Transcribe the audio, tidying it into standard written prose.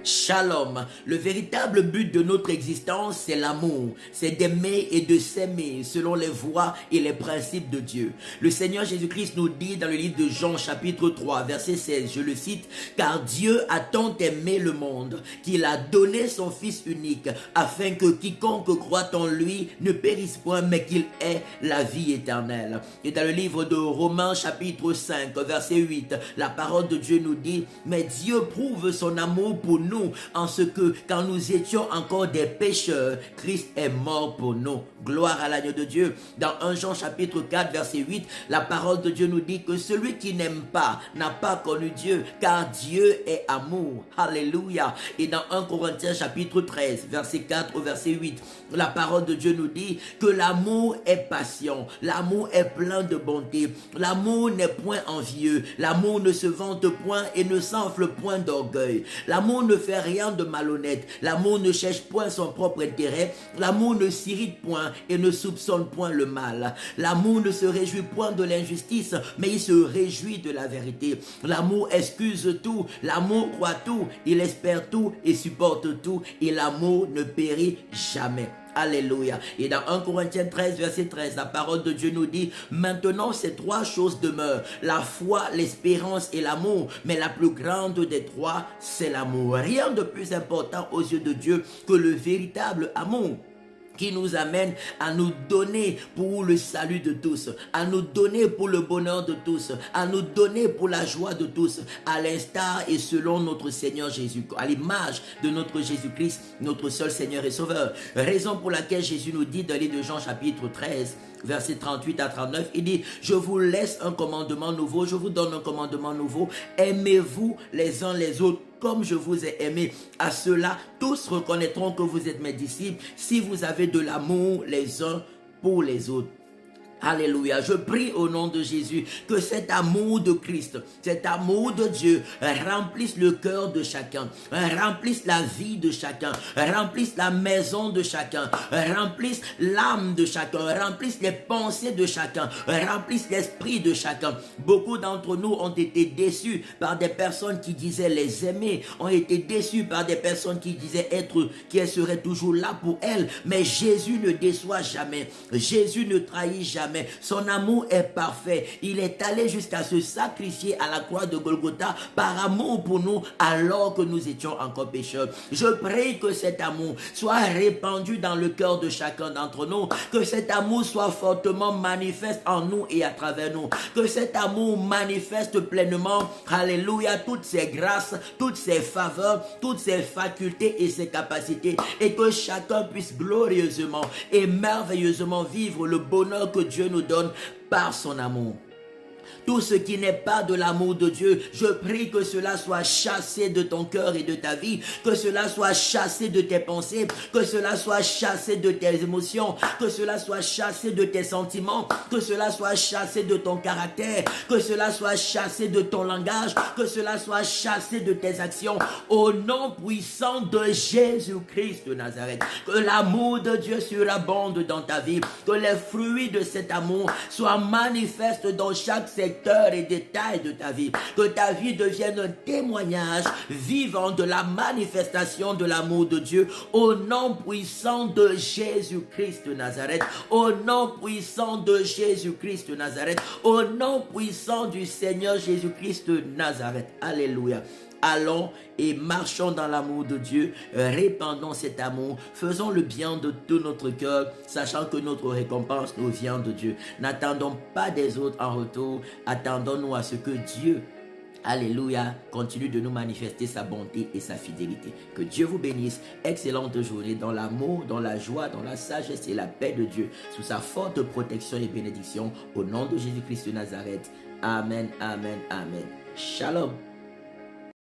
Shalom. Le véritable but de notre existence, c'est l'amour. C'est d'aimer et de s'aimer selon les voies et les principes de Dieu. Le Seigneur Jésus-Christ nous dit dans le livre de Jean chapitre 3 verset 16, je le cite, « Car Dieu a tant aimé le monde qu'il a donné son Fils unique afin que quiconque croit en lui ne périsse point mais qu'il ait la vie éternelle. » Et dans le livre de Romains chapitre 5 verset 8, la parole de Dieu nous dit, « Mais Dieu prouve son amour pour nous en ce que quand nous étions encore des pécheurs, Christ est mort pour nous. » Gloire à l'agneau de Dieu. Dans 1 Jean chapitre 4 verset 8, la parole de Dieu nous dit que celui qui n'aime pas n'a pas connu Dieu, car Dieu est amour. Alléluia. Et dans 1 Corinthiens chapitre 13 verset 4 au verset 8, la parole de Dieu nous dit que l'amour est patient, l'amour est plein de bonté, l'amour n'est point envieux, l'amour ne se vante point et ne s'enfle point d'orgueil, l'amour ne fait rien de malhonnête, l'amour ne cherche point son propre intérêt, l'amour ne s'irrite point et ne soupçonne point le mal, l'amour ne se réjouit point de l'injustice, mais il se réjouit de la vérité, l'amour excuse tout, l'amour croit tout, il espère tout et supporte tout, et l'amour ne périt jamais. Alléluia. Et dans 1 Corinthiens 13 verset 13, la parole de Dieu nous dit, maintenant ces trois choses demeurent, la foi, l'espérance et l'amour, mais la plus grande des trois, c'est l'amour. Rien de plus important aux yeux de Dieu que le véritable amour, qui nous amène à nous donner pour le salut de tous, à nous donner pour le bonheur de tous, à nous donner pour la joie de tous, à l'instar et selon notre Seigneur Jésus, à l'image de notre Jésus-Christ, notre seul Seigneur et Sauveur. Raison pour laquelle Jésus nous dit dans le livre de Jean chapitre 13, versets 38 à 39, il dit, je vous laisse un commandement nouveau, je vous donne un commandement nouveau, aimez-vous les uns les autres comme je vous ai aimé. À cela, tous reconnaîtront que vous êtes mes disciples si vous avez de l'amour les uns pour les autres. Alléluia. Je prie au nom de Jésus que cet amour de Christ, cet amour de Dieu remplisse le cœur de chacun, remplisse la vie de chacun, remplisse la maison de chacun, remplisse l'âme de chacun, remplisse les pensées de chacun, remplisse l'esprit de chacun. Beaucoup d'entre nous ont été déçus par des personnes qui disaient les aimer, ont été déçus par des personnes qui disaient qu'elles seraient toujours là pour elles. Mais Jésus ne déçoit jamais, Jésus ne trahit jamais. Son amour est parfait. Il est allé jusqu'à se sacrifier à la croix de Golgotha par amour pour nous alors que nous étions encore pécheurs. Je prie que cet amour soit répandu dans le cœur de chacun d'entre nous, que cet amour soit fortement manifeste en nous et à travers nous, que cet amour manifeste pleinement, alléluia, toutes ses grâces, toutes ses faveurs, toutes ses facultés et ses capacités, et que chacun puisse glorieusement et merveilleusement vivre le bonheur que Dieu nous donne par son amour. Tout ce qui n'est pas de l'amour de Dieu, je prie que cela soit chassé de ton cœur et de ta vie, que cela soit chassé de tes pensées, que cela soit chassé de tes émotions, que cela soit chassé de tes sentiments, que cela soit chassé de ton caractère, que cela soit chassé de ton langage, que cela soit chassé de tes actions, au nom puissant de Jésus-Christ de Nazareth. Que l'amour de Dieu surabonde dans ta vie, que les fruits de cet amour soient manifestes dans chaque secteur et détail de ta vie, que ta vie devienne un témoignage vivant de la manifestation de l'amour de Dieu, au nom puissant de Jésus-Christ de Nazareth, au nom puissant de Jésus-Christ de Nazareth, au nom puissant du Seigneur Jésus-Christ de Nazareth. Alléluia. Allons et marchons dans l'amour de Dieu, répandons cet amour, faisons le bien de tout notre cœur, sachant que notre récompense nous vient de Dieu. N'attendons pas des autres en retour, attendons-nous à ce que Dieu, alléluia, continue de nous manifester sa bonté et sa fidélité. Que Dieu vous bénisse, excellente journée dans l'amour, dans la joie, dans la sagesse et la paix de Dieu, sous sa forte protection et bénédiction, au nom de Jésus-Christ de Nazareth. Amen, amen, amen. Shalom.